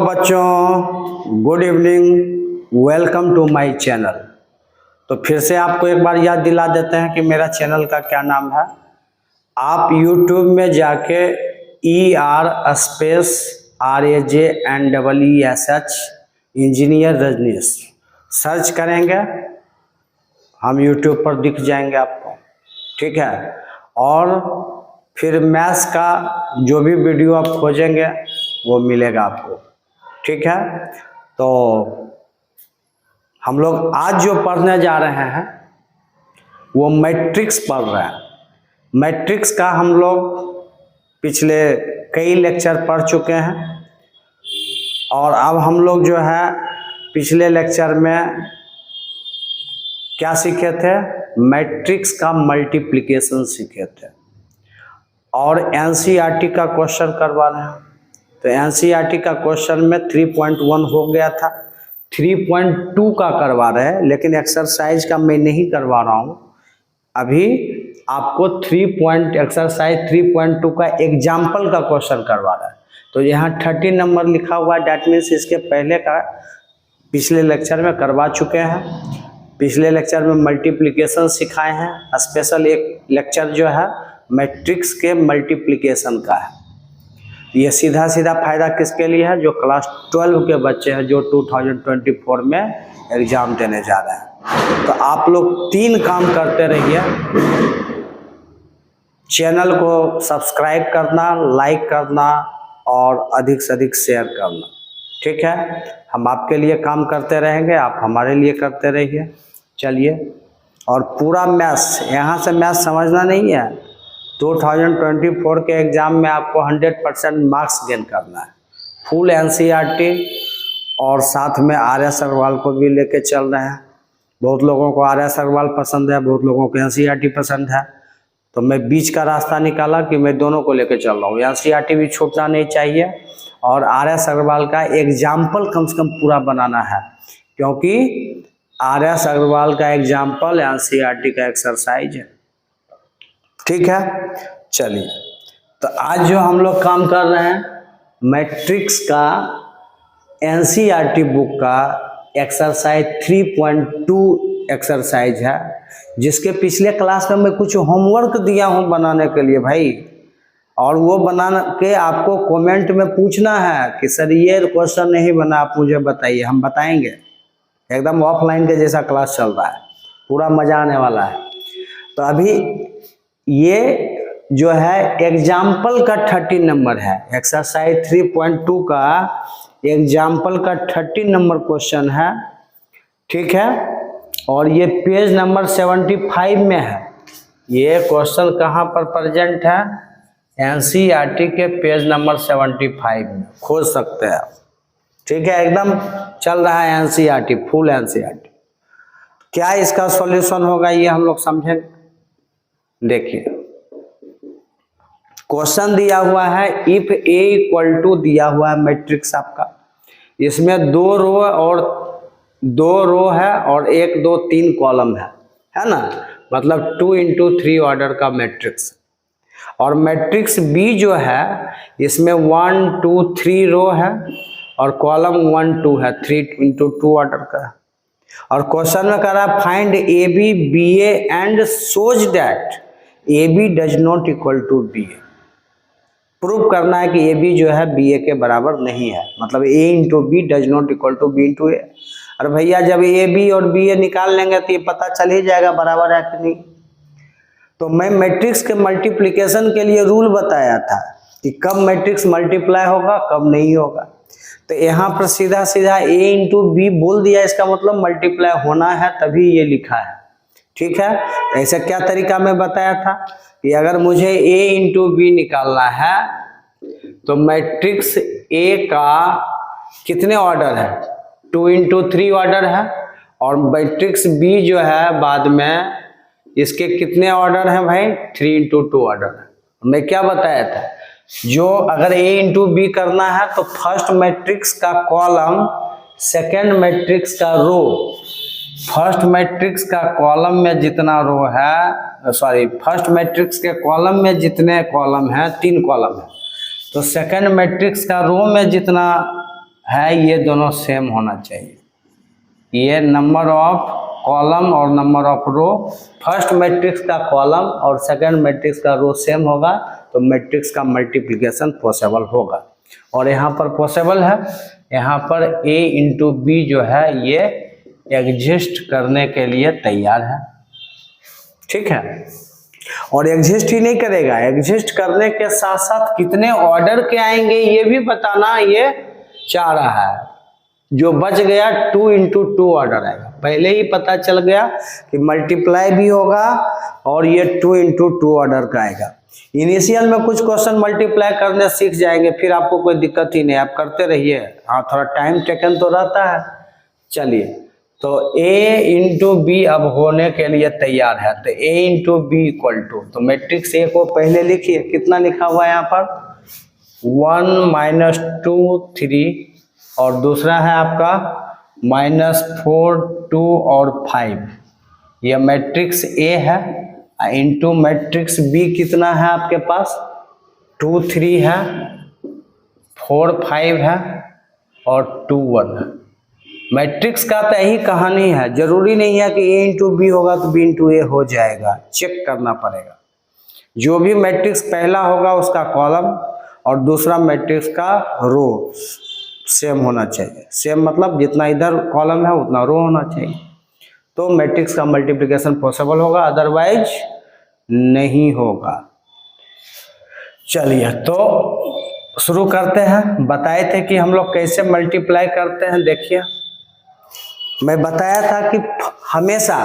बच्चों, good evening, welcome to my channel. तो फिर से आपको एक बार याद दिला देते हैं कि मेरा चैनल का क्या नाम है। आप YouTube में जाके ER_RAJNEESH इंजीनियर रजनीश सर्च करेंगे, हम YouTube पर दिख जाएंगे आपको, ठीक है। और फिर मैथ्स का जो भी वीडियो आप खोजेंगे वो मिलेगा आपको, ठीक है। तो हम लोग आज जो पढ़ने जा रहे हैं वो मैट्रिक्स पढ़ रहे हैं। मैट्रिक्स का हम लोग पिछले कई लेक्चर पढ़ चुके हैं और अब हम लोग जो है पिछले लेक्चर में क्या सीखे थे, मैट्रिक्स का मल्टीप्लिकेशन सीखे थे और एनसीईआरटी का क्वेश्चन करवा रहे हैं। तो एनसीईआरटी का क्वेश्चन में 3.1 हो गया था, 3.2 का करवा रहे हैं, लेकिन एक्सरसाइज का मैं नहीं करवा रहा हूँ। अभी आपको एक्सरसाइज 3.2 का एग्जाम्पल का क्वेश्चन करवा रहा है। तो यहाँ 30 नंबर लिखा हुआ है, डैट मीन्स इसके पहले का पिछले लेक्चर में करवा चुके हैं। पिछले लेक्चर में मल्टीप्लिकेशन सिखाए हैं, स्पेशल एक लेक्चर जो है मैट्रिक्स के मल्टीप्लिकेशन का है। ये सीधा सीधा फायदा किसके लिए है, जो क्लास 12 के बच्चे हैं, जो 2024 में एग्जाम देने जा रहे हैं। तो आप लोग 3 काम करते रहिए, चैनल को सब्सक्राइब करना, लाइक करना और अधिक से अधिक शेयर करना, ठीक है। हम आपके लिए काम करते रहेंगे, आप हमारे लिए करते रहिए। चलिए, और पूरा मैथ्स, यहाँ से मैथ्स समझना नहीं है, 2024 के एग्ज़ाम में आपको 100% मार्क्स गेन करना है। फुल एनसीईआरटी और साथ में RS अग्रवाल को भी लेके चल रहे हैं। बहुत लोगों को RS अग्रवाल पसंद है, बहुत लोगों को एनसीईआरटी पसंद है, तो मैं बीच का रास्ता निकाला कि मैं दोनों को लेके चल रहा हूँ। एनसीईआरटी भी छूटना नहीं चाहिए और RS अग्रवाल का एग्जाम्पल कम से कम पूरा बनाना है, क्योंकि RS अग्रवाल का एग्जाम्पल एनसीईआरटी का एक्सरसाइज है, ठीक है। चलिए, तो आज जो हम लोग काम कर रहे हैं मैट्रिक्स का एनसीईआरटी बुक का एक्सरसाइज 3.2 एक्सरसाइज है, जिसके पिछले क्लास में मैं कुछ होमवर्क दिया हूं बनाने के लिए भाई, और वो बना के आपको कमेंट में पूछना है कि सर ये क्वेश्चन नहीं बना, आप मुझे बताइए, हम बताएंगे। एकदम ऑफलाइन के जैसा क्लास चल रहा है, पूरा मजा आने वाला है। तो अभी ये जो है एग्जाम्पल का 30 नंबर है, एक्सरसाइज 3.2 का एग्जाम्पल का 30 नंबर क्वेश्चन है, ठीक है। और ये पेज नंबर 75 में है। ये क्वेश्चन कहाँ पर प्रेजेंट है, एनसीईआरटी के पेज नंबर 75 में खोज सकते हैं, ठीक है। एकदम चल रहा है एनसीईआरटी, फुल एनसीईआरटी। क्या इसका सॉल्यूशन होगा ये हम लोग समझेंगे। देखिए, क्वेश्चन दिया हुआ है, इफ ए इक्वल टू दिया हुआ है मैट्रिक्स आपका, इसमें 2 रो है और 1 2 3 कॉलम है ना, मतलब 2 into 3 ऑर्डर का मैट्रिक्स। और मैट्रिक्स बी जो है इसमें 1 2 3 रो है और कॉलम 1 2 है, 3 into 2 ऑर्डर का। और क्वेश्चन में कह रहा है find A B B and shows that A B does not equal to B A. Prove करना है कि ए बी जो है बी ए के बराबर नहीं है, मतलब A into B does not equal to B into A. अरे भैया, जब ए बी और बी ए निकाल लेंगे तो ये पता चल ही जाएगा बराबर है कि नहीं। तो मैं मैट्रिक्स के मल्टीप्लिकेशन के लिए रूल बताया था कि कब मैट्रिक्स मल्टीप्लाई होगा, कब नहीं होगा। तो यहाँ पर सीधा सीधा ए इंटू बी बोल दिया, इसका मतलब मल्टीप्लाई होना है, तभी ये लिखा है, ठीक है। तो ऐसा क्या तरीका मैं बताया था कि अगर मुझे a इंटू बी निकालना है तो मैट्रिक्स A का कितने ऑर्डर है, 2 into 3 ऑर्डर है, और मैट्रिक्स B जो है बाद में इसके कितने ऑर्डर हैं भाई, 3 into 2 ऑर्डर है। मैं क्या बताया था, जो अगर A इंटू बी करना है तो फर्स्ट मैट्रिक्स का कॉलम, सेकेंड मैट्रिक्स का रो, फर्स्ट मैट्रिक्स का कॉलम में जितना रो है, फर्स्ट मैट्रिक्स के कॉलम में जितने कॉलम हैं, 3 कॉलम है, तो सेकेंड मैट्रिक्स का रो में जितना है ये दोनों सेम होना चाहिए। ये नंबर ऑफ कॉलम और number of row, first matrix का कॉलम और सेकंड मैट्रिक्स का रो सेम होगा तो मैट्रिक्स का मल्टीप्लिकेशन पॉसिबल होगा। और यहाँ पर पॉसिबल है, यहाँ पर A इंटू बी जो है ये एग्जिस्ट करने के लिए तैयार है, ठीक है। और एग्जिस्ट ही नहीं करेगा, एग्जिस्ट करने के साथ साथ कितने ऑर्डर के आएंगे ये भी बताना ये चाह रहा है। जो बच गया 2 इंटू 2 ऑर्डर आएगा, पहले ही पता चल गया कि मल्टीप्लाई भी होगा और ये 2 इंटू 2 ऑर्डर का आएगा। इनिशियल में कुछ क्वेश्चन मल्टीप्लाई करने सीख जाएंगे, फिर आपको कोई दिक्कत ही नहीं, आप करते रहिए। हाँ थोड़ा टाइम टेकन तो रहता है। चलिए, तो A इंटू बी अब होने के लिए तैयार है, तो A into B equal to, तो मैट्रिक्स A को पहले लिखिए, कितना लिखा हुआ है यहाँ पर 1 - 2 3 और दूसरा है आपका -4 2 और 5। यह मैट्रिक्स A है इंटू मैट्रिक्स B कितना है आपके पास 2 3 है, 4 5 है और 2 1 है। मैट्रिक्स का तो यही कहानी है, जरूरी नहीं है कि A इंटू बी होगा तो B इंटू A हो जाएगा, चेक करना पड़ेगा। जो भी मैट्रिक्स पहला होगा उसका कॉलम और दूसरा मैट्रिक्स का रो सेम होना चाहिए। सेम मतलब जितना इधर कॉलम है उतना रो होना चाहिए, तो मैट्रिक्स का मल्टीप्लिकेशन पॉसिबल होगा, अदरवाइज नहीं होगा। चलिए तो शुरू करते हैं। बताए थे कि हम लोग कैसे मल्टीप्लाई करते हैं। देखिए, मैं बताया था कि हमेशा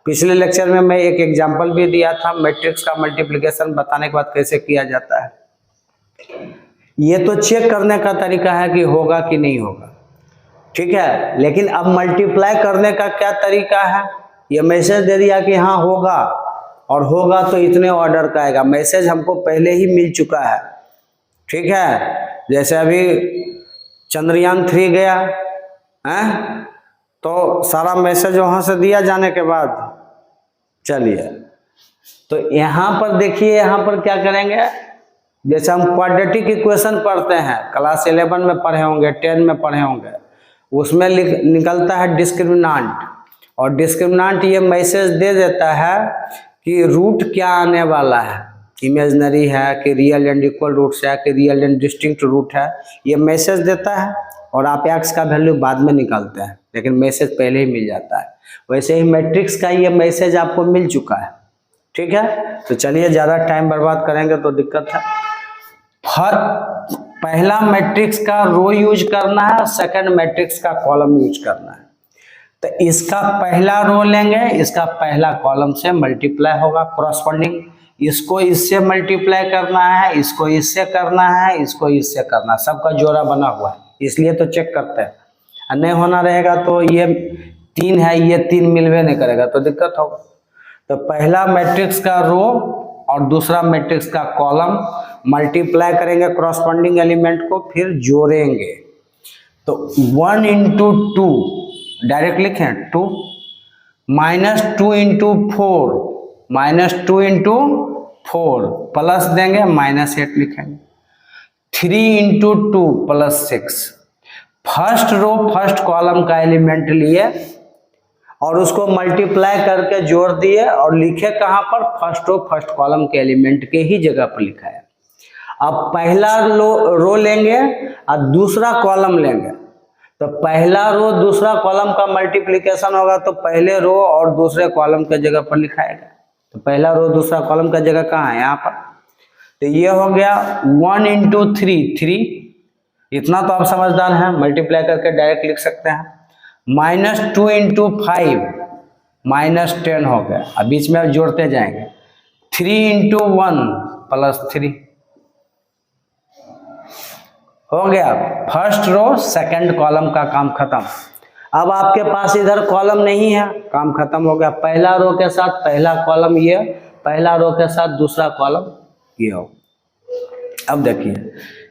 पिछले लेक्चर में मैं एक एग्जांपल भी दिया था मैट्रिक्स का मल्टीप्लिकेशन बताने के बाद कैसे किया जाता है। ये तो चेक करने का तरीका है कि होगा कि नहीं होगा, ठीक है। लेकिन अब मल्टीप्लाई करने का क्या तरीका है, ये मैसेज दे दिया कि हाँ होगा, और होगा तो इतने ऑर्डर का आएगा। मैसेज हमको पहले ही मिल चुका है, ठीक है। जैसे अभी चंद्रयान 3 गया है तो सारा मैसेज वहाँ से दिया जाने के बाद, चलिए तो यहाँ पर देखिए, यहाँ पर क्या करेंगे, जैसे हम क्वाड्रेटिक इक्वेशन पढ़ते हैं, क्लास 11 में पढ़े होंगे, 10 में पढ़े होंगे, उसमें निकलता है डिस्क्रिमिनांट, और डिस्क्रिमिनांट ये मैसेज दे देता है कि रूट क्या आने वाला है, इमेजिनरी है कि रियल एंड इक्वल रूट्स है कि रियल एंड डिस्टिंक्ट रूट है, ये मैसेज देता है। और आप एक्स का वैल्यू बाद में निकालते हैं, लेकिन मैसेज पहले ही मिल जाता है। वैसे ही मैट्रिक्स का ये मैसेज आपको मिल चुका है, ठीक है। तो चलिए, ज़्यादा टाइम बर्बाद करेंगे तो दिक्कत है। पहला मैट्रिक्स का रो यूज करना है, सेकंड मैट्रिक्स का कॉलम यूज करना है। तो इसका पहला रो लेंगे, इसका पहला कॉलम से मल्टीप्लाई होगा कॉरस्पॉन्डिंग, इसको इससे मल्टीप्लाई करना है, इसको इससे करना है, इसको इससे करना है, सबका जोड़ा बना हुआ है, इसलिए तो चेक करते हैं। नहीं होना रहेगा तो ये 3 है, ये 3 मिलवे नहीं करेगा तो दिक्कत होगा। तो पहला मैट्रिक्स का रो और दूसरा मैट्रिक्स का कॉलम मल्टीप्लाई करेंगे कॉरस्पॉन्डिंग एलिमेंट को, फिर जोड़ेंगे। तो 1 इंटू 2 डायरेक्ट लिखें 2, -2 इंटू 4 -2 इंटू 4 प्लस देंगे -8 लिखेंगे, 3 into 2 +6। First row first column का एलिमेंट लिए और उसको मल्टीप्लाई करके जोड़ दिए और लिखे कहाँ पर, फर्स्ट रो फर्स्ट कॉलम के एलिमेंट के ही जगह पर लिखा है। अब पहला रो लेंगे और दूसरा कॉलम लेंगे, तो पहला रो दूसरा कॉलम का मल्टीप्लिकेशन होगा तो पहले रो और दूसरे कॉलम के जगह पर लिखाएगा। तो पहला रो दूसरा कॉलम का जगह कहाँ है, यहाँ पर। तो ये हो गया 1 इंटू 3, इतना तो आप समझदार हैं, मल्टीप्लाई करके डायरेक्ट लिख सकते हैं। -2 इंटू 5 -10 हो गया, अब बीच में जोड़ते जाएंगे। 3 इंटू 1 +3 हो गया। फर्स्ट रो सेकंड कॉलम का काम खत्म। अब आपके पास इधर कॉलम नहीं है, काम खत्म हो गया। पहला रो के साथ पहला कॉलम ये, पहला रो के साथ दूसरा कॉलम ये हो। अब देखिए,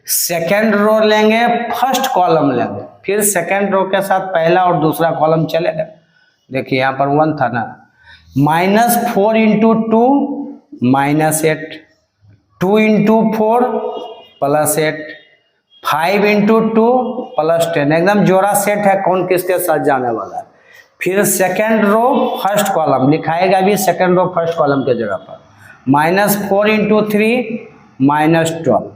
सेकंड रो लेंगे, फर्स्ट कॉलम लेंगे, फिर सेकंड रो के साथ पहला और दूसरा कॉलम चलेगा। देखिए यहाँ पर 1 था ना, -4 इंटू 2 -8, 2 इंटू 4 +8, 5 इंटू 2 प्लस 10, एकदम जोड़ा सेट है कौन किसके साथ जाने वाला है। फिर सेकेंड रो फर्स्ट कॉलम लिखाएगा भी सेकेंड रो फर्स्ट कॉलम के जगह पर, -4 into 3 -12,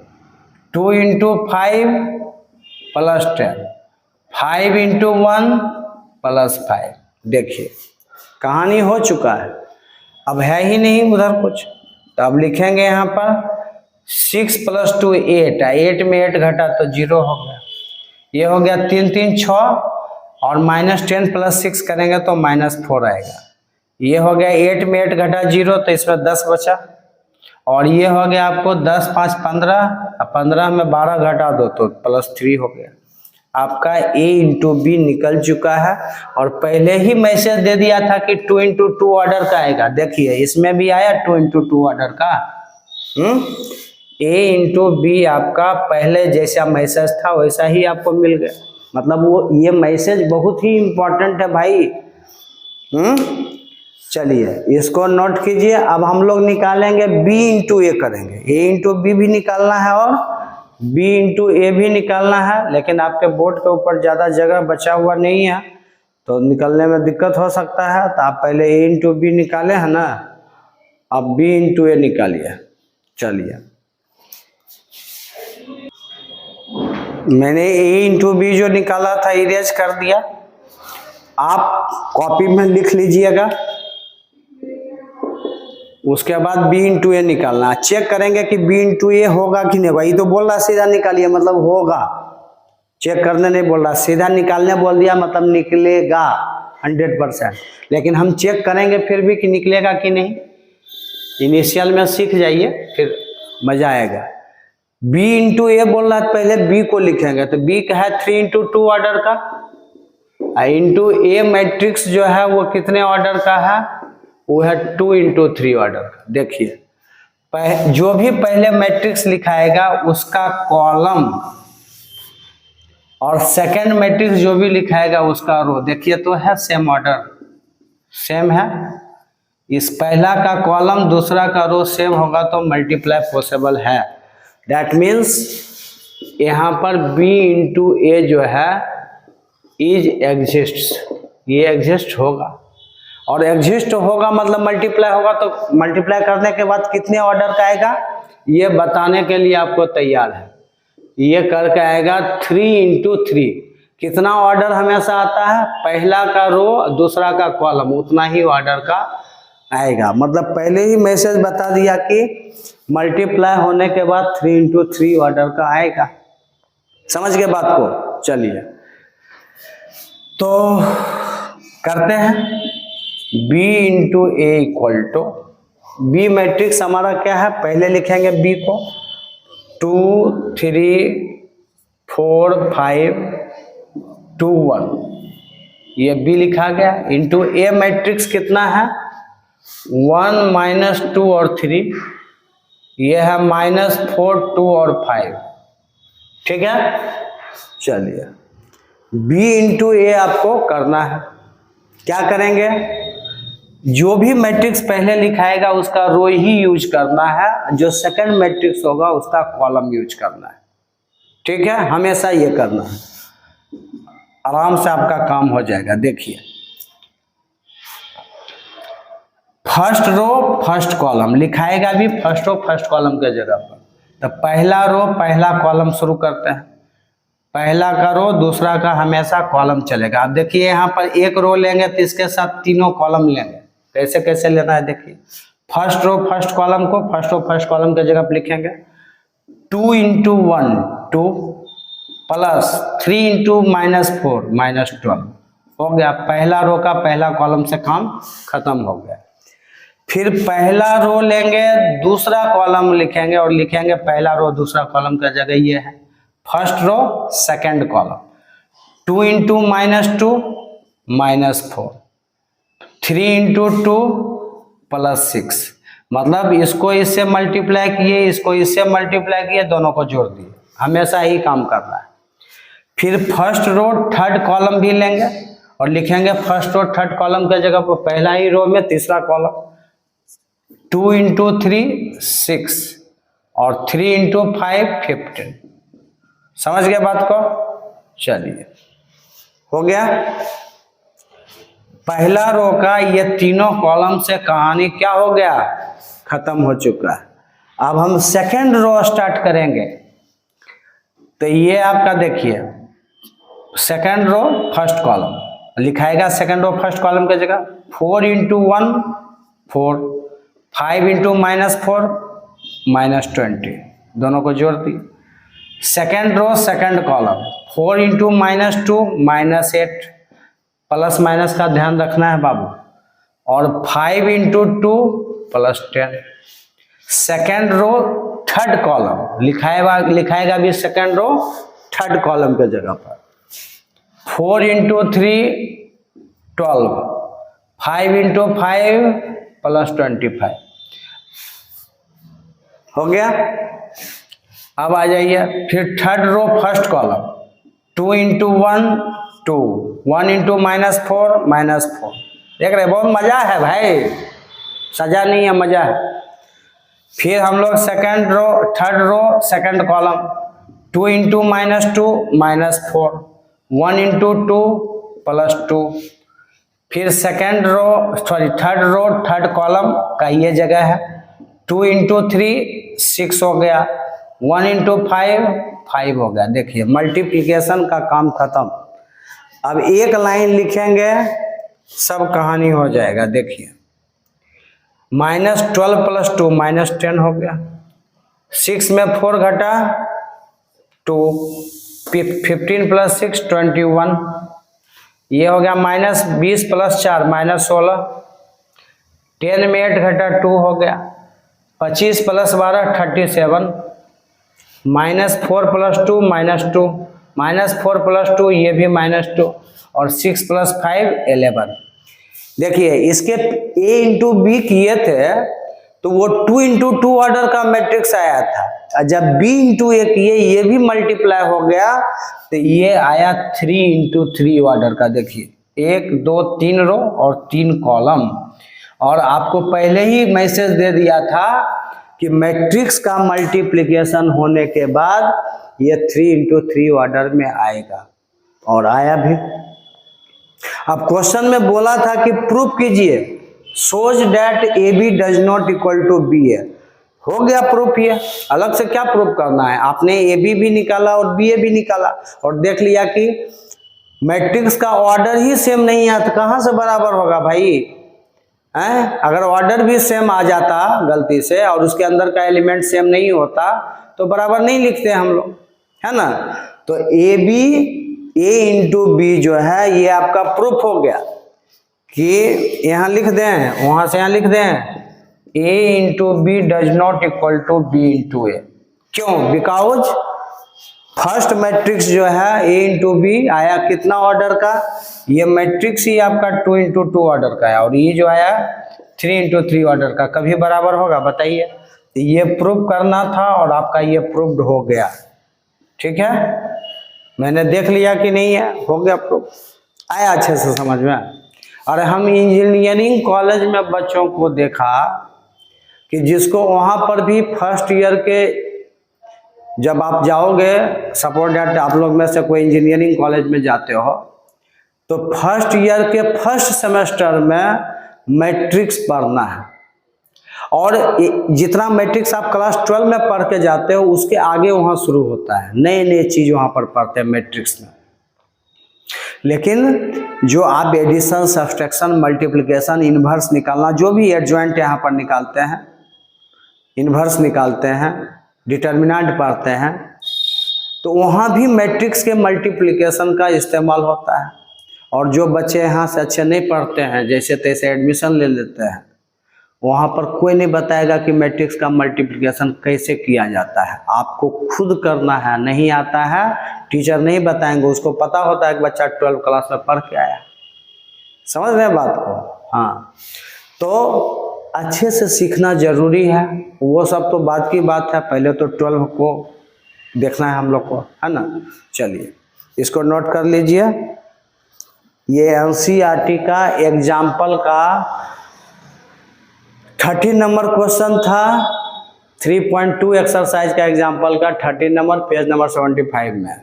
2 into 5 plus 10, 5 into 1 plus 5। देखिए कहानी हो चुका है, अब है ही नहीं उधर कुछ, तो अब लिखेंगे यहाँ पर 6 प्लस 2 8, 8 में 8 घटा तो 0 हो गया, ये हो गया 3 3 6, और -10 प्लस 6 करेंगे तो -4 आएगा, ये हो गया 8 में 8 घटा 0 तो इसमें 10 बचा, और ये हो गया आपको 10 5 15, 15 में 12 घटा दो तो +3 हो गया। आपका A इंटू बी निकल चुका है, और पहले ही मैसेज दे दिया था कि 2 इंटू 2 ऑर्डर का आएगा। देखिए इसमें भी आया 2 इंटू 2 ऑर्डर का। A इंटू बी आपका पहले जैसा मैसेज था वैसा ही आपको मिल गया, मतलब वो ये मैसेज बहुत ही इम्पोर्टेंट है भाई। चलिए इसको नोट कीजिए। अब हम लोग निकालेंगे B इंटू ए करेंगे, A इंटू बी भी निकालना है और B इंटू ए भी निकालना है, लेकिन आपके बोर्ड के ऊपर ज़्यादा जगह बचा हुआ नहीं है तो निकलने में दिक्कत हो सकता है। तो आप पहले A इंटू बी निकाले हैं ना, अब B इंटू ए निकालिए। चलिए मैंने A इंटू बी जो निकाला था इरेज कर दिया, आप कॉपी में लिख लीजिएगा। उसके बाद B इंटू ए निकालना, चेक करेंगे कि B इंटू ए होगा कि नहीं। भाई तो बोल रहा सीधा निकालिए, मतलब होगा, चेक करने नहीं बोल रहा, सीधा निकालने बोल दिया मतलब निकलेगा 100%। लेकिन हम चेक करेंगे फिर भी कि निकलेगा कि नहीं। इनिशियल में सीख जाइए फिर मजा आएगा। B इंटू ए बोल रहा है, पहले B को लिखेंगे तो B का है 3 इंटू 2 ऑर्डर का, इंटू ए मैट्रिक्स जो है वो कितने ऑर्डर का है, वो है 2 इंटू 3 ऑर्डर का। देखिए जो भी पहले मैट्रिक्स लिखाएगा उसका कॉलम, और सेकंड मैट्रिक्स जो भी लिखाएगा उसका रो, देखिए तो है सेम ऑर्डर, सेम है। इस पहला का कॉलम दूसरा का रो सेम होगा तो मल्टीप्लाई पॉसिबल है। दैट मीन्स यहाँ पर B इंटू ए जो है इज एग्जिस्ट्स, ये एग्जिस्ट होगा, और एग्जिस्ट होगा मतलब मल्टीप्लाई होगा, तो मल्टीप्लाई करने के बाद कितने ऑर्डर का आएगा ये बताने के लिए आपको तैयार है। ये करके आएगा 3 इंटू 3, कितना ऑर्डर हमेशा आता है, पहला का रो दूसरा का कॉलम, उतना ही ऑर्डर का आएगा। मतलब पहले ही मैसेज बता दिया कि मल्टीप्लाई होने के बाद 3 इंटू 3 ऑर्डर का आएगा। समझ गए बात को। चलिए तो करते हैं। B into A equal to, B matrix हमारा क्या है, पहले लिखेंगे B को 2 3 4 5 2 1, ये B लिखा गया, इंटू ए मैट्रिक्स कितना है 1 -2 और 3, ये है -4 2 और 5। ठीक है, चलिए B इंटू ए आपको करना है। क्या करेंगे, जो भी मैट्रिक्स पहले लिखाएगा उसका रो ही यूज करना है, जो सेकंड मैट्रिक्स होगा उसका कॉलम यूज करना है। ठीक है, हमेशा ये करना है, आराम से आपका काम हो जाएगा। देखिए फर्स्ट रो फर्स्ट कॉलम लिखाएगा भी फर्स्ट रो फर्स्ट कॉलम के जगह पर, तो पहला रो पहला कॉलम शुरू करते हैं, पहला का रो दूसरा का हमेशा कॉलम चलेगा। अब देखिए यहाँ पर एक रो लेंगे तो इसके साथ तीनों कॉलम लेंगे, कैसे कैसे लेना है देखिए। फर्स्ट रो फर्स्ट कॉलम को फर्स्ट रो फर्स्ट कॉलम के जगह पर लिखेंगे 2 इंटू 1 2 प्लस 3 इंटू -4 -12 हो गया। पहला रो का पहला कॉलम से काम खत्म हो गया। फिर पहला रो लेंगे दूसरा कॉलम लिखेंगे और लिखेंगे पहला रो दूसरा कॉलम का जगह ये है first row second column, 2 into -2 -4, 3 into 2 plus 6, मतलब इसको इससे मल्टीप्लाई किए इसको इससे मल्टीप्लाई किए दोनों को जोड़ दिए, हमेशा ही काम करना है। फिर फर्स्ट रो थर्ड कॉलम भी लेंगे और लिखेंगे फर्स्ट रो थर्ड कॉलम के जगह पर पहला ही रो में तीसरा कॉलम, 2 इंटू 3 6 और 3 इंटू 5 15, समझ गए बात को? चलिए, हो गया पहला रो का ये तीनों कॉलम से कहानी क्या हो गया, खत्म हो चुका है। अब हम सेकंड रो स्टार्ट करेंगे। तो ये आपका देखिए सेकंड रो फर्स्ट कॉलम लिखाएगा, सेकंड रो फर्स्ट कॉलम की जगह 4 × 1 4, 5 × -4 -20, दोनों को जोड़ दी। Second row second column 4 × -2 -8, plus minus का ध्यान रखना है बाबू, और 5 × 2 +10। सेकंड रो थर्ड कॉलम लिखाएगा भी सेकंड रो थर्ड कॉलम के जगह पर 4 × 3 12, 5 × 5 +25 हो गया। अब आ जाइए फिर थर्ड रो फर्स्ट कॉलम 2 × 1 2, 1 × -4 -4। देख रहे बहुत मजा है भाई, सजा नहीं है, मजा है। फिर हम लोग second row third row second column 2 × -2 -4, 1 × 2 +2। फिर second row third row third column का ये जगह है 2 × 3 6 हो गया, 1 × 5 5 हो गया। देखिए मल्टीप्लिकेशन का काम खत्म। अब एक लाइन लिखेंगे सब कहानी हो जाएगा। देखिए -12 + 2 -10 हो गया, 6 में 4 घटा 2, 15 + 6 21, ये हो गया -20 + 4 -16, 10 में 8 घटा 2 हो गया, 25 + 12 37, -4 + 2 -2, -4 + 2 ये भी -2, और 6 + 5 11। देखिए इसके A × B किए थे तो वो 2 × 2 ऑर्डर का मैट्रिक्स आया था, और जब B × A किए ये भी मल्टीप्लाई हो गया तो ये आया 3 × 3 ऑर्डर का। देखिए 1 2 3 रो और 3 कॉलम, और आपको पहले ही मैसेज दे दिया था कि मैट्रिक्स का मल्टीप्लिकेशन होने के बाद ये 3 × 3 ऑर्डर में आएगा, और आया भी। अब क्वेश्चन में बोला था कि प्रूफ कीजिए shows that AB does not equal to BA। हो गया प्रूफ। ये अलग से क्या प्रूफ करना है, आपने AB भी निकाला और BA भी निकाला और देख लिया कि मैट्रिक्स का ऑर्डर ही सेम नहीं है तो कहाँ से बराबर होगा भाई हैं? अगर ऑर्डर भी सेम आ जाता गलती से और उसके अंदर का एलिमेंट सेम नहीं होता तो बराबर नहीं लिखते हम लोग, है ना। तो A × B जो है ये आपका प्रूफ हो गया कि यहाँ लिख दें, वहां से यहाँ लिख दें A × B does not equal to B × A। क्यों? बिकॉज फर्स्ट मैट्रिक्स जो है A × B आया कितना ऑर्डर का, ये मैट्रिक्स ही आपका 2 × 2 ऑर्डर का है, और ये जो आया 3 × 3 ऑर्डर का। कभी बराबर होगा बताइए? ये प्रूफ करना था और आपका ये प्रूव्ड हो गया। ठीक है, मैंने देख लिया कि नहीं है, हो गया प्रूफ। आया अच्छे से समझ में। और हम इंजीनियरिंग कॉलेज में बच्चों को देखा कि जिसको वहाँ पर भी फर्स्ट ईयर के, जब आप जाओगे, सपोज दैट आप लोग में से कोई इंजीनियरिंग कॉलेज में जाते हो तो फर्स्ट ईयर के फर्स्ट सेमेस्टर में मैट्रिक्स पढ़ना है, और जितना मैट्रिक्स आप क्लास 12 में पढ़ के जाते हो उसके आगे वहाँ शुरू होता है, नए नए चीज़ वहाँ पर पढ़ते हैं मैट्रिक्स में। लेकिन जो आप एडिशन, सब्सट्रैक्शन, मल्टीप्लिकेशन, इन्वर्स निकालना, जो भी एडजॉइंट यहाँ पर निकालते हैं, इन्वर्स निकालते हैं, डिटर्मिनेंट पढ़ते हैं, तो वहाँ भी मैट्रिक्स के मल्टीप्लिकेशन का इस्तेमाल होता है। और जो बच्चे यहाँ से अच्छे नहीं पढ़ते हैं, जैसे तैसे एडमिशन ले लेते हैं, वहाँ पर कोई नहीं बताएगा कि मैट्रिक्स का मल्टीप्लिकेशन कैसे किया जाता है, आपको खुद करना है। नहीं आता है टीचर नहीं बताएंगे, उसको पता होता है कि बच्चा 12 क्लास में पढ़ के आया। समझ रहे हैं बात को? हाँ, तो अच्छे से सीखना जरूरी है। वो सब तो बात की बात है, पहले तो 12 को देखना है हम लोग को, है ना। चलिए इसको नोट कर लीजिए। ये NCERT का एग्जाम्पल का 30 नंबर क्वेश्चन था, 3.2 एक्सरसाइज का एग्जाम्पल का 13 नंबर पेज नंबर 75 में।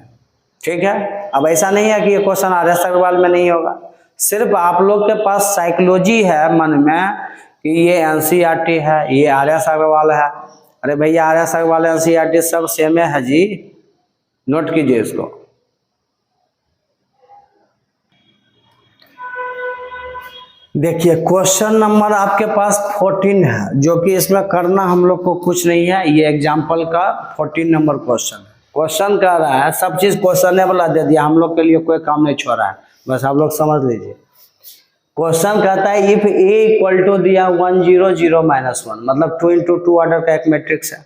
ठीक है, अब ऐसा नहीं है कि ये क्वेश्चन आर.एस. अग्रवाल में नहीं होगा, सिर्फ आप लोग के पास साइकोलॉजी है मन में कि ये एनसीईआरटी है, ये आर.एस. अग्रवाल है। अरे भैया आर.एस. अग्रवाल एनसीईआरटी सब सेम है जी, नोट कीजिए इसको। देखिए क्वेश्चन नंबर आपके पास 14 है, जो कि इसमें करना हम लोग को कुछ नहीं है। ये एग्जाम्पल का 14 नंबर क्वेश्चन है। क्वेश्चन कर रहा है, सब चीज क्वेश्चनेबल दे दिया, हम लोग के लिए कोई काम नहीं छोड़ा है, बस आप लोग समझ लीजिए। क्वेश्चन कहता है इफ ए इक्वल टू दिया 1 0 0 -1, मतलब 2 × 2 ऑर्डर का एक मैट्रिक्स है।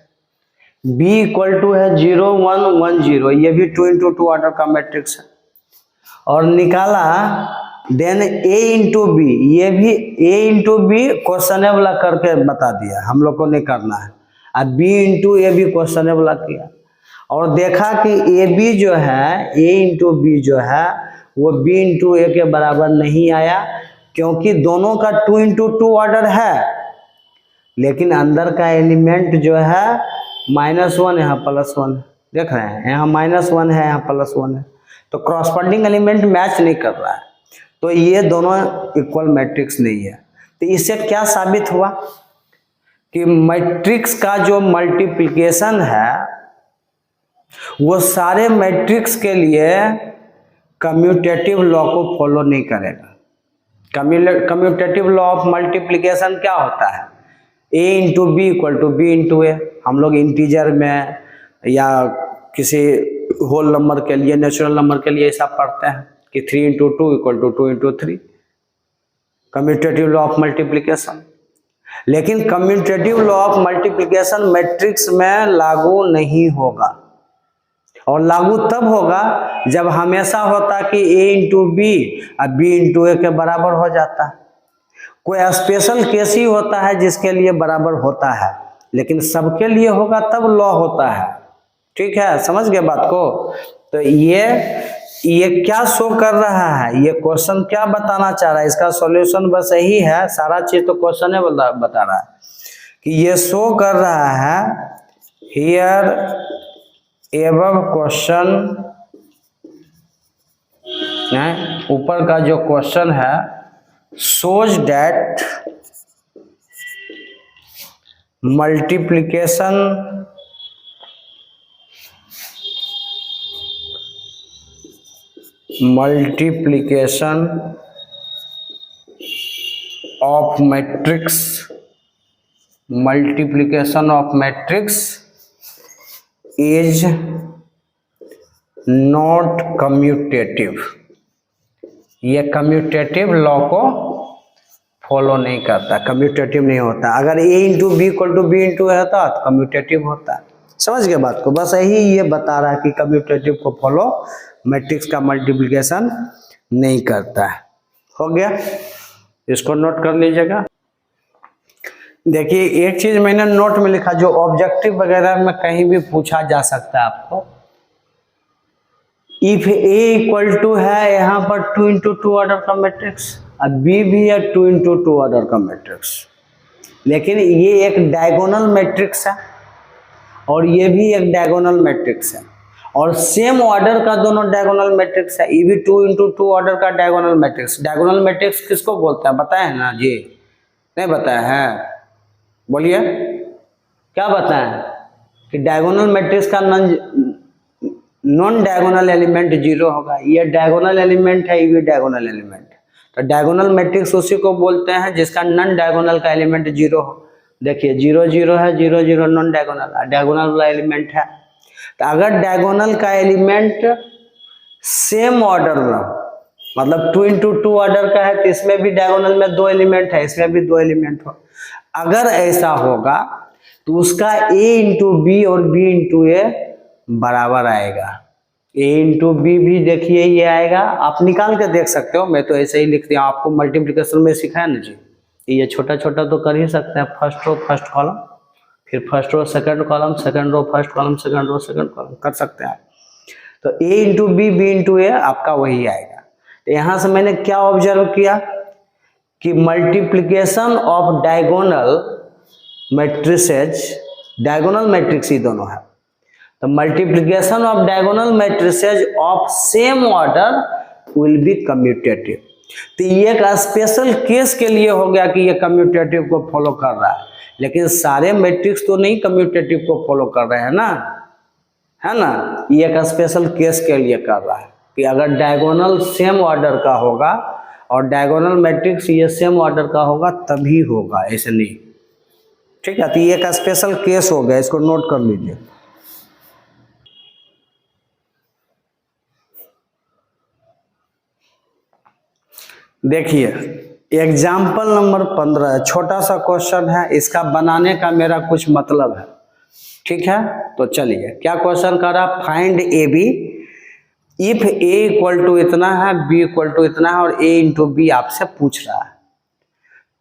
बी इक्वल टू है 0 1 1 0, ये भी 2 × 2 ऑर्डर का मैट्रिक्स है। और निकाला देन ए इंटू बी, ये भी ए इंटू बी क्वेश्चनेबल करके बता दिया, हम लोग को नहीं करना है। अब बी इंटू ए भी क्वेश्चनेबल किया और देखा कि ए बी जो है, ए इंटू बी जो है वो बी इंटू ए के बराबर नहीं आया, क्योंकि दोनों का 2 × 2 ऑर्डर है, लेकिन अंदर का एलिमेंट जो है -1 यहाँ +1 है। देख रहे हैं, यहाँ -1 है, यहाँ +1 है, तो क्रॉसपोंडिंग एलिमेंट मैच नहीं कर रहा है, तो ये दोनों इक्वल मैट्रिक्स नहीं है। तो इससे क्या साबित हुआ कि मैट्रिक्स का जो मल्टीप्लिकेशन है वो सारे मैट्रिक्स के लिए कम्यूटेटिव लॉ को फॉलो नहीं करेगा। कम्यूटेटिव लॉ ऑफ मल्टीप्लिकेशन क्या होता है? a into B equal to B into A. हम लोग इंटीजर में या किसी होल नंबर के लिए, नेचुरल नंबर के लिए ऐसा पढ़ते हैं कि 3 × 2 = 2 × 3, कम्यूटेटिव लॉ ऑफ मल्टीप्लिकेशन। लेकिन commutative law of multiplication matrix में लागू नहीं होगा, और लागू तब होगा जब हमेशा होता कि a इंटू बी और b इंटू ए के बराबर हो जाता है। कोई स्पेशल केस ही होता है जिसके लिए बराबर होता है, लेकिन सबके लिए होगा तब लॉ होता है। ठीक है, समझ गए बात को? तो ये क्या शो कर रहा है, ये क्वेश्चन क्या बताना चाह रहा है, इसका सॉल्यूशन बस यही है, सारा चीज तो क्वेश्चन है बता रहा है कि ये शो कर रहा है हियर एबव क्वेश्चन, ऊपर का जो क्वेश्चन है shows that multiplication of matrix is not commutative। ये कम्यूटेटिव लॉ को फॉलो नहीं करता, कम्यूटेटिव नहीं होता। अगर a into B equal to B into है तो कम्यूटेटिव होता है। समझ गए बात को? बस यही ये बता रहा है कि कम्यूटेटिव को फॉलो मैट्रिक्स का मल्टीप्लिकेशन नहीं करता है। हो गया, इसको नोट कर लीजिएगा। देखिए एक चीज मैंने नोट में लिखा, जो ऑब्जेक्टिव वगैरह में कहीं भी पूछा जा सकता है आपको, इफ a इक्वल टू है यहाँ पर 2 × 2 ऑर्डर का मैट्रिक्स, अब b भी है 2 × 2 ऑर्डर का मैट्रिक्स, लेकिन ये एक डायगोनल मैट्रिक्स है और ये भी एक डायगोनल मैट्रिक्स है, और सेम ऑर्डर का दोनों डायगोनल मैट्रिक्स है। ये भी 2 × 2 ऑर्डर का डायगोनल मैट्रिक्स। डायगोनल मैट्रिक्स किसको बोलते हैं बताए ना जी? नहीं बताया है? बोलिए क्या बताएं कि डायगोनल मैट्रिक्स का नॉन डायगोनल एलिमेंट 0 होगा। ये डायगोनल एलिमेंट है, ये भी डायगोनल एलिमेंट। तो डायगोनल मैट्रिक्स उसी को बोलते हैं जिसका नॉन डायगोनल का एलिमेंट 0 हो। देखिए 0 0 है, 0 0 नॉन डायगोनल, डायगोनल वाला एलिमेंट है। तो अगर डायगोनल का एलिमेंट सेम ऑर्डर में, मतलब 2 × 2 ऑर्डर का है, तो इसमें भी डायगोनल में 2 एलिमेंट है, इसमें भी 2 एलिमेंट हो। अगर ऐसा होगा तो उसका a इंटू बी और b इंटू ए बराबर आएगा। a इंटू बी भी देखिए ये आएगा, आप निकाल के देख सकते हो, मैं तो ऐसे ही लिख दिया, आपको मल्टीप्लिकेशन में सिखाया ना जी। ये छोटा छोटा तो कर ही सकते हैं, फर्स्ट रो फर्स्ट कॉलम, फिर first row second column, second row first column, second row second column कर सकते हैं। तो a into B, b into A आपका वही आएगा। तो यहाँ से मैंने क्या ऑब्जर्व किया कि multiplication of diagonal matrices diagonal matrix ही दोनों है। तो multiplication of diagonal matrices of same order will be commutative. तो ये एक स्पेशल केस के लिए हो गया कि ये कम्यूटेटिव को फॉलो कर रहा है, लेकिन सारे मैट्रिक्स तो नहीं कम्यूटेटिव को फॉलो कर रहे हैं ना, है ना। ये एक स्पेशल केस के लिए कर रहा है कि अगर डायगोनल सेम ऑर्डर का होगा और डायगोनल मैट्रिक्स ये सेम ऑर्डर का होगा तभी होगा, ऐसे नहीं। ठीक है, तो ये एक स्पेशल केस हो गया, इसको नोट कर लीजिए। देखिए एग्जाम्पल नंबर 15 छोटा सा क्वेश्चन है, इसका बनाने का मेरा कुछ मतलब है। ठीक है, तो चलिए क्या क्वेश्चन कर रहा है, find A B if A equal to इतना है, बी इक्वल टू इतना है और ए इंटू बी आपसे पूछ रहा है।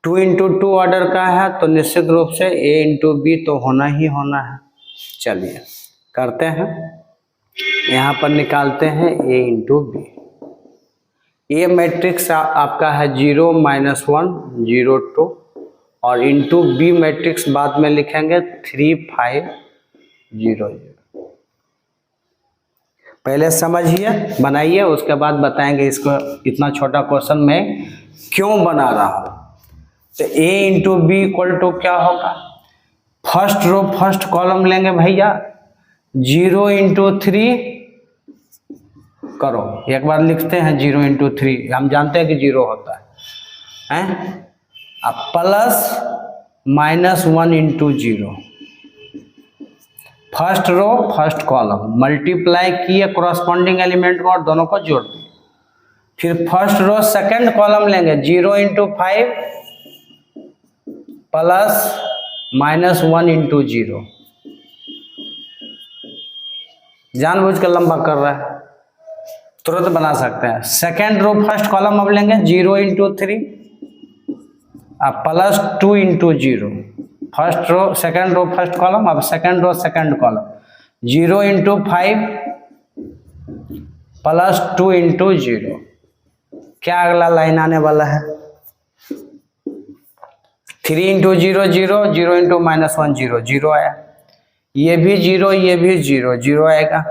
2 इंटू 2 ऑर्डर का है तो निश्चित रूप से ए इंटू बी तो होना ही होना है। चलिए करते हैं, यहाँ पर निकालते हैं ए इंटू बी। ए मैट्रिक्स आपका है 0 -1 0 2 और इंटू बी मैट्रिक्स बाद में लिखेंगे 3 5 0 0। पहले समझिए, बनाइए, उसके बाद बताएंगे इसको इतना छोटा क्वेश्चन मैं क्यों बना रहा हूँ। तो ए इंटू बी इक्वल टू क्या होगा, फर्स्ट रो फर्स्ट कॉलम लेंगे भैया, 0 इंटू 3 करो, एक बार लिखते हैं 0 इंटू 3, हम जानते हैं कि 0 होता है, अब plus -1 into 0, first row first column multiply किए कॉरस्पॉन्डिंग एलिमेंट को और दोनों को जोड़ दिए। फिर फर्स्ट रो सेकंड कॉलम लेंगे, 0 इंटू 5 प्लस -1 इंटू 0, जानबूझ कर लंबा कर रहा है, तुरंत बना सकते हैं। सेकेंड रो फर्स्ट कॉलम अब लेंगे 0 into 3 plus 2 into 0, first row second row first column, अब second row second column 0 into 5 plus 2 into 0। क्या अगला लाइन आने वाला है, 3 इंटू 0 0 0 इंटू -1 0 0 आया, ये भी 0 ये भी 0 0 आएगा,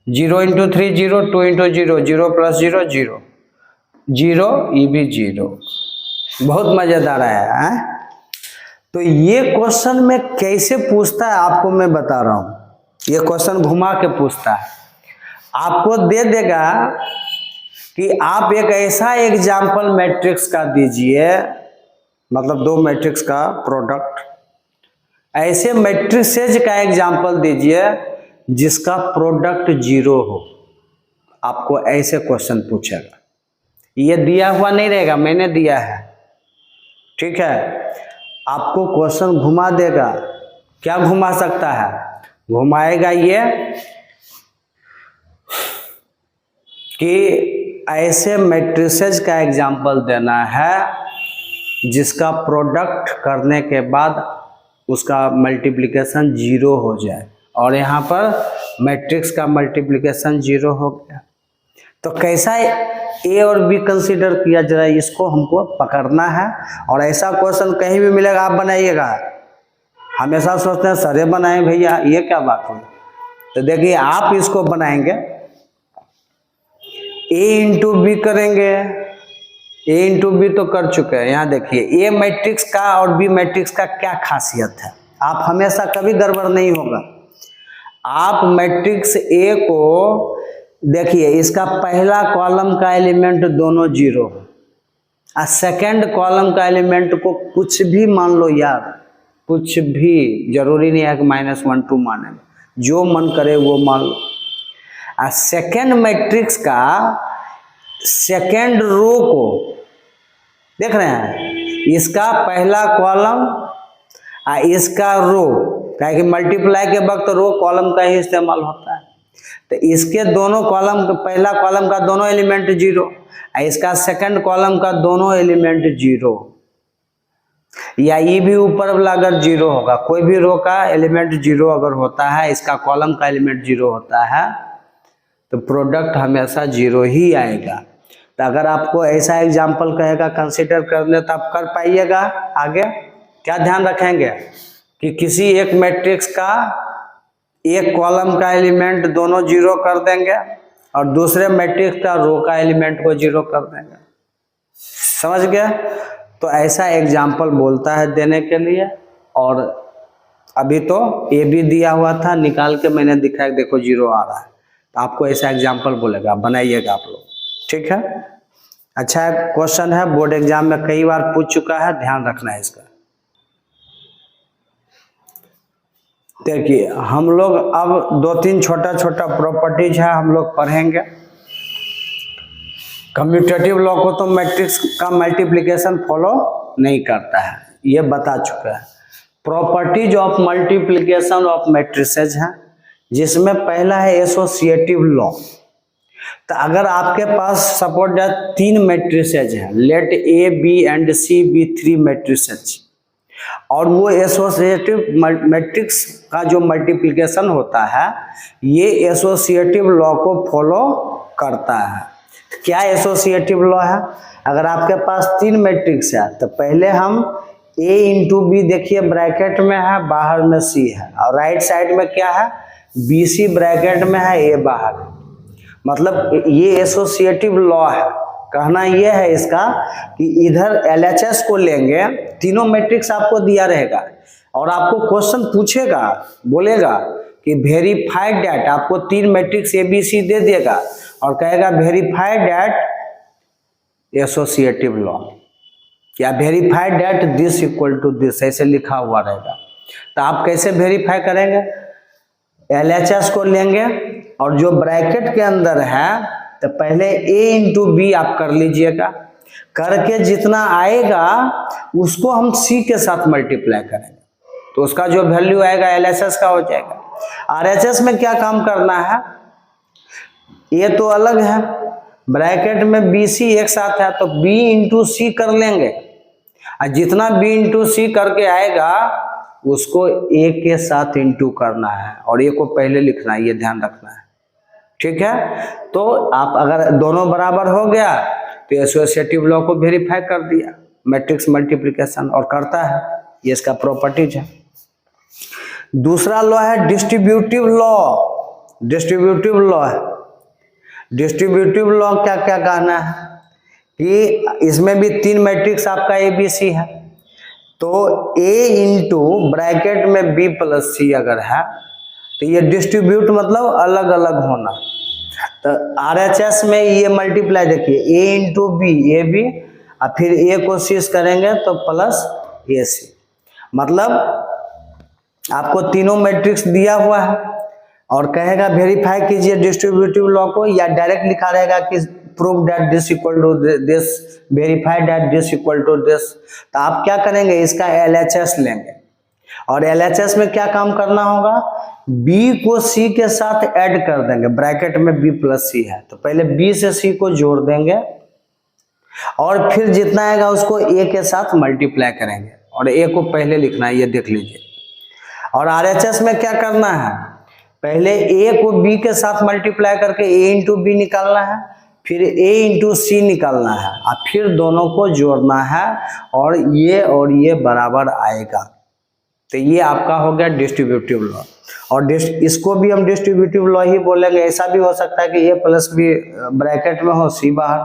0 इंटू 3 0 2 इंटू 0 0 प्लस 0 0 0, ये भी 0। बहुत मजेदार आया है। तो ये क्वेश्चन में कैसे पूछता है आपको मैं बता रहा हूँ, ये क्वेश्चन घुमा के पूछता है, आपको दे देगा कि आप एक ऐसा एग्जाम्पल मैट्रिक्स का दीजिए, मतलब 2 मैट्रिक्स का प्रोडक्ट, ऐसे मैट्रिसेज का एग्जाम्पल दीजिए जिसका प्रोडक्ट 0 हो। आपको ऐसे क्वेश्चन पूछेगा, ये दिया हुआ नहीं रहेगा, मैंने दिया है। ठीक है, आपको क्वेश्चन घुमा देगा, क्या घुमा सकता है, घुमाएगा ये कि ऐसे मैट्रिसेज का एग्जाम्पल देना है जिसका प्रोडक्ट करने के बाद उसका मल्टीप्लिकेशन 0 हो जाए, और यहाँ पर मैट्रिक्स का मल्टीप्लिकेशन 0 हो गया। तो कैसा ए और बी कंसीडर किया, जरा इसको हमको पकड़ना है। और ऐसा क्वेश्चन कहीं भी मिलेगा आप बनाइएगा, हमेशा सोचते हैं सरे बनाए भैया, ये क्या बात हुई। तो देखिए आप इसको बनाएंगे, ए इंटू बी करेंगे, ए इंटू बी तो कर चुके हैं। यहाँ देखिए ए मैट्रिक्स का और बी मैट्रिक्स का क्या खासियत है, आप हमेशा कभी गड़बड़ नहीं होगा। आप मैट्रिक्स ए को देखिए, इसका पहला कॉलम का एलिमेंट दोनों 0 और सेकंड कॉलम का एलिमेंट को कुछ भी मान लो यार, कुछ भी, जरूरी नहीं है कि -1 2 माने, जो मन करे वो मान लो। और सेकंड मैट्रिक्स का सेकंड रो को देख रहे हैं, इसका पहला कॉलम और इसका रो, क्या कि मल्टीप्लाई के वक्त रो कॉलम का ही इस्तेमाल होता है। तो इसके दोनों कॉलम, पहला कॉलम का दोनों एलिमेंट 0 और इसका सेकंड कॉलम का दोनों एलिमेंट 0, या ये भी ऊपर वाला अगर 0 होगा, कोई भी रो का एलिमेंट 0 अगर होता है, इसका कॉलम का एलिमेंट 0 होता है, तो प्रोडक्ट हमेशा 0 ही आएगा। तो अगर आपको ऐसा एग्जाम्पल कहेगा कंसीडर कर ले तो आप कर पाइएगा। आगे क्या ध्यान रखेंगे कि किसी एक मैट्रिक्स का एक कॉलम का एलिमेंट दोनों जीरो कर देंगे और दूसरे मैट्रिक्स का रो का एलिमेंट को जीरो कर देंगे। समझ गया? तो ऐसा एग्जाम्पल बोलता है देने के लिए। और अभी तो ए भी दिया हुआ था, निकाल के मैंने दिखाया, देखो जीरो आ रहा है। तो आपको ऐसा एग्जाम्पल बोलेगा, बनाइएगा आप लोग, ठीक है। अच्छा क्वेश्चन है, बोर्ड एग्जाम में कई बार पूछ चुका है, ध्यान रखना है इसका। देखिए हम लोग अब 2-3 छोटा छोटा प्रॉपर्टीज है हम लोग पढ़ेंगे। कम्यूटेटिव लॉ को तो मैट्रिक्स का मल्टीप्लिकेशन फॉलो नहीं करता है, ये बता चुका है। Properties of multiplication of matrices हैं, जिसमें पहला है एसोसिएटिव लॉ। तो अगर आपके पास सपोज दैट 3 मैट्रिसेज हैं, let A B and C be 3 matrices, और वो एसोसिएटिव मैट्रिक्स का जो मल्टीप्लिकेशन होता है ये एसोसिएटिव लॉ को फॉलो करता है। क्या एसोसिएटिव लॉ है? अगर आपके पास 3 मैट्रिक्स है तो पहले हम a इंटू बी, देखिए ब्रैकेट में है, बाहर में c है, और राइट साइड में क्या है, बी सी ब्रैकेट में है, a बाहर है। मतलब ये एसोसिएटिव लॉ है। कहना ये है इसका कि इधर LHS को लेंगे, तीनों मैट्रिक्स आपको दिया रहेगा और आपको क्वेश्चन पूछेगा, बोलेगा कि वेरीफाइड दैट, आपको 3 मैट्रिक्स ए बी सी दे देगा और कहेगा वेरीफाइड दैट एसोसिएटिव लॉ, या verified that this equal to this, ऐसे लिखा हुआ रहेगा। तो आप कैसे वेरीफाई करेंगे? LHS को लेंगे और जो ब्रैकेट के अंदर है तो पहले a इंटू बी आप कर लीजिएगा, करके जितना आएगा उसको हम c के साथ मल्टीप्लाई करेंगे, तो उसका जो वैल्यू आएगा LHS का हो जाएगा। RHS में क्या काम करना है, ये तो अलग है, ब्रैकेट में BC एक साथ है तो b इंटू सी कर लेंगे, और जितना b इंटू सी करके आएगा उसको a के साथ इंटू करना है और a को पहले लिखना है, ये ध्यान रखना है, ठीक है। तो आप अगर दोनों बराबर हो गया तो एसोसिएटिव लॉ को वेरीफाई कर दिया, मैट्रिक्स मल्टीप्लिकेशन और करता है, ये इसका प्रॉपर्टीज है। दूसरा लॉ है डिस्ट्रीब्यूटिव लॉ। डिस्ट्रीब्यूटिव लॉ है, डिस्ट्रीब्यूटिव लॉ क्या क्या कहना है कि इसमें भी 3 मैट्रिक्स आपका ए बी सी है, तो a इंटू ब्रैकेट में b प्लस सी अगर है तो ये डिस्ट्रीब्यूट मतलब अलग अलग होना। तो RHS में ये मल्टीप्लाई देखिए, a into B, A B, और फिर a को सी करेंगे तो प्लस ए सी, मतलब आपको तीनों मैट्रिक्स दिया हुआ है और कहेगा वेरीफाई कीजिए डिस्ट्रीब्यूटिव लॉ को, या डायरेक्ट लिखा रहेगा कि prove that this equal to this, verify that this equal to this. तो आप क्या करेंगे, इसका LHS लेंगे और LHS में क्या काम करना होगा, b को c के साथ ऐड कर देंगे, ब्रैकेट में b प्लस सी है तो पहले b से c को जोड़ देंगे और फिर जितना आएगा उसको a के साथ मल्टीप्लाई करेंगे और a को पहले लिखना है, ये देख लीजिए। और RHS में क्या करना है, पहले a को b के साथ मल्टीप्लाई करके a इंटू बी निकालना है, फिर a इंटू सी निकालना है और फिर दोनों को जोड़ना है और ये बराबर आएगा। तो ये आपका हो गया डिस्ट्रीब्यूटिव लॉ, और इसको भी हम डिस्ट्रीब्यूटिव लॉ ही बोलेंगे। ऐसा भी हो सकता है कि a प्लस बी ब्रैकेट में हो, c बाहर,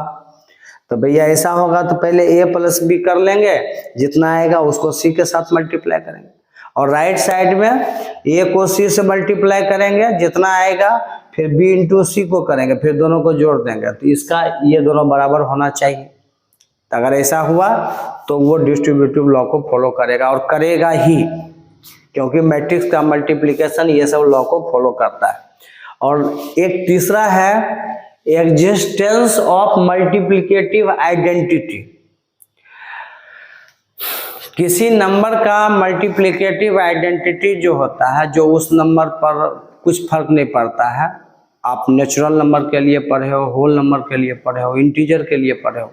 तो भैया ऐसा होगा तो पहले a प्लस बी कर लेंगे, जितना आएगा उसको c के साथ मल्टीप्लाई करेंगे, और राइट साइड में a को c से मल्टीप्लाई करेंगे, जितना आएगा फिर b इंटू सी को करेंगे, फिर दोनों को जोड़ देंगे, तो इसका ये दोनों बराबर होना चाहिए। तो अगर ऐसा हुआ तो वो डिस्ट्रीब्यूटिव लॉ को फॉलो करेगा और करेगा ही, क्योंकि मैट्रिक्स का मल्टीप्लिकेशन ये सब लॉ को फॉलो करता है। और एक तीसरा है एग्जिस्टेंस ऑफ मल्टीप्लिकेटिव आइडेंटिटी। किसी नंबर का मल्टीप्लिकेटिव आइडेंटिटी जो होता है, जो उस नंबर पर कुछ फर्क नहीं पड़ता है, आप नेचुरल नंबर के लिए पढ़े हो, होल नंबर के लिए पढ़े हो, इंटीजर के लिए पढ़े हो,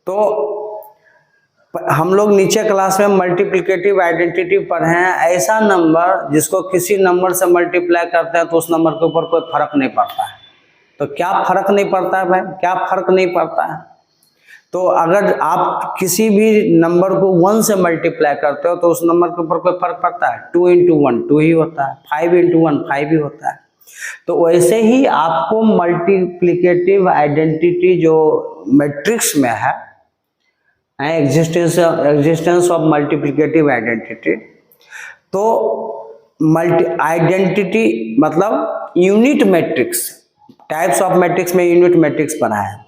तो हम लोग नीचे क्लास में मल्टीप्लिकेटिव आइडेंटिटी पढ़े हैं। ऐसा नंबर जिसको किसी नंबर से मल्टीप्लाई करते हैं तो उस नंबर के ऊपर कोई फर्क नहीं पड़ता है। तो क्या फर्क नहीं पड़ता है भाई, क्या फर्क नहीं पड़ता है? तो अगर आप किसी भी नंबर को 1 से मल्टीप्लाई करते हो तो उस नंबर के ऊपर कोई फर्क पड़ता है? 2 इंटू 1 2 ही होता है, 5 इंटू 1 5 ही होता है। तो वैसे ही आपको मल्टीप्लिकेटिव आइडेंटिटी जो मैट्रिक्स में है, एग्जिस्टेंस ऑफ मल्टीप्लिकेटिव आइडेंटिटी, तो आइडेंटिटी मतलब unit matrix, types of matrix में यूनिट मैट्रिक्स पढ़ा है,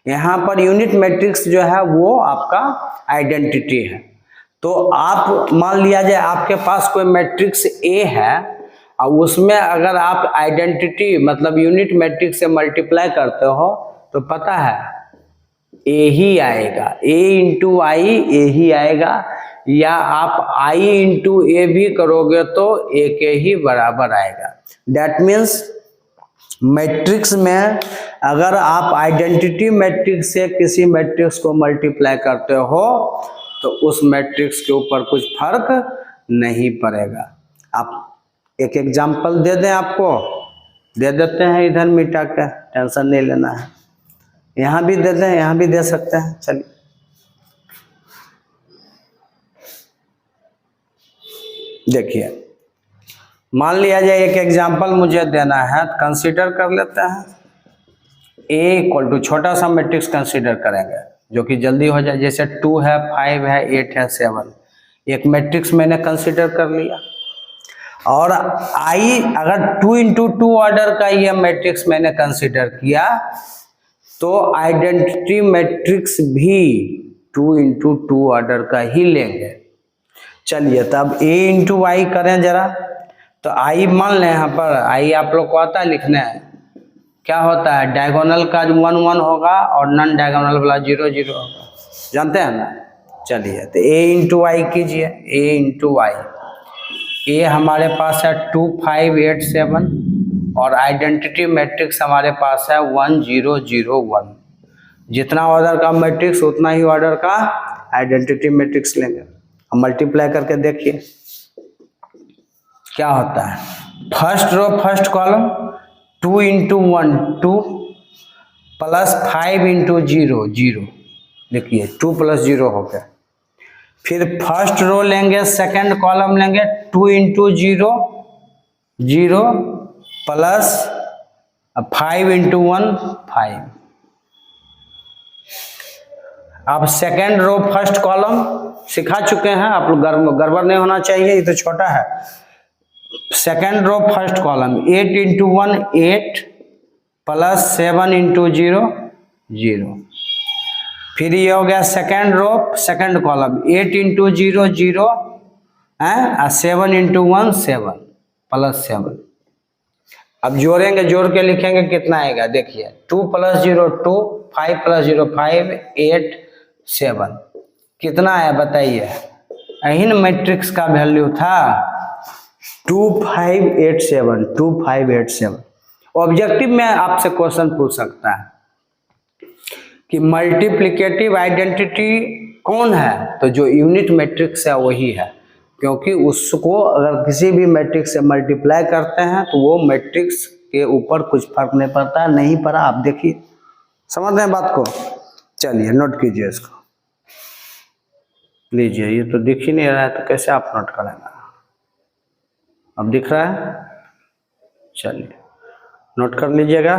यहाँ पर यूनिट मैट्रिक्स जो है वो आपका आइडेंटिटी है। तो आप मान लिया जाए आपके पास कोई मैट्रिक्स ए है और उसमें अगर आप आइडेंटिटी मतलब यूनिट मैट्रिक्स से मल्टीप्लाई करते हो तो पता है ए ही आएगा, ए इंटू आई ए ही आएगा, या आप आई इंटू ए भी करोगे तो ए के ही बराबर आएगा। दैट मीन्स मैट्रिक्स में अगर आप आइडेंटिटी मैट्रिक्स से किसी मैट्रिक्स को मल्टीप्लाई करते हो तो उस मैट्रिक्स के ऊपर कुछ फर्क नहीं पड़ेगा। आप एक एग्जांपल दे दें, आपको दे देते हैं, इधर मिटा के, टेंशन नहीं लेना है। यहाँ भी दे दें, यहाँ भी दे सकते हैं। चलिए देखिए, मान लिया जाए एक एग्जांपल मुझे देना है, कंसीडर कर लेते हैं। ए इक्वल टू छोटा सा मैट्रिक्स कंसीडर करेंगे जो कि जल्दी हो जाए, जैसे 2 है 5 है 8 है 7, एक मैट्रिक्स मैंने कंसीडर कर लिया। और आई अगर 2 इंटू 2 ऑर्डर का ये मैट्रिक्स मैंने कंसीडर किया तो आइडेंटिटी मैट्रिक्स भी 2 इंटू 2 ऑर्डर का ही लेंगे। चलिए तब ए इंटू आई करें जरा, तो आई मान लें, यहाँ पर आई आप लोग को आता है लिखने, क्या होता है, डायगोनल का 1 1 होगा और नॉन डायगोनल वाला 0 0 होगा, जानते हैं ना। चलिए तो ए इंटू आई कीजिए, ए इंटू आई, ए हमारे पास है 2 5 8 7 और आइडेंटिटी मैट्रिक्स हमारे पास है 1 0 0 1। जितना ऑर्डर का मैट्रिक्स उतना ही ऑर्डर का आइडेंटिटी मैट्रिक्स लेंगे। हम मल्टीप्लाई करके देखिए क्या होता है। First row first column 2 into 1 2 plus 5 into 0 0, देखिए 2 प्लस 0 हो गया। फिर फर्स्ट रो लेंगे, सेकंड कॉलम लेंगे 2 इंटू 0 0 प्लस 5 इंटू 1 5। अब सेकंड रो फर्स्ट कॉलम सिखा चुके हैं आप लोग, गड़बड़ नहीं होना चाहिए, ये तो छोटा है। Second row first column 8 into 1 8 plus 7 into 0 0। फिर ये हो गया second row second column 8 into 0 0 है, 7 इंटू 1 7 प्लस 7। अब जोड़ेंगे, जोड़ के लिखेंगे कितना आएगा, देखिए 2 प्लस 0 2 5 प्लस 0 5 8 7 कितना है बताइए। यही मैट्रिक्स का वैल्यू था 2587 2587। ऑब्जेक्टिव में आपसे क्वेश्चन पूछ सकता है कि मल्टीप्लिकेटिव आइडेंटिटी कौन है, तो जो यूनिट मैट्रिक्स है वही है, क्योंकि उसको अगर किसी भी मैट्रिक्स से मल्टीप्लाई करते हैं तो वो मैट्रिक्स के ऊपर कुछ फर्क नहीं पड़ता। नहीं पड़ा, आप देखिए, समझ रहे हैं बात को। चलिए नोट कीजिए इसको, लीजिए, ये तो दिख ही नहीं रहा है तो कैसे आप नोट करेंगे। अब दिख रहा है, चलिए नोट कर लीजिएगा।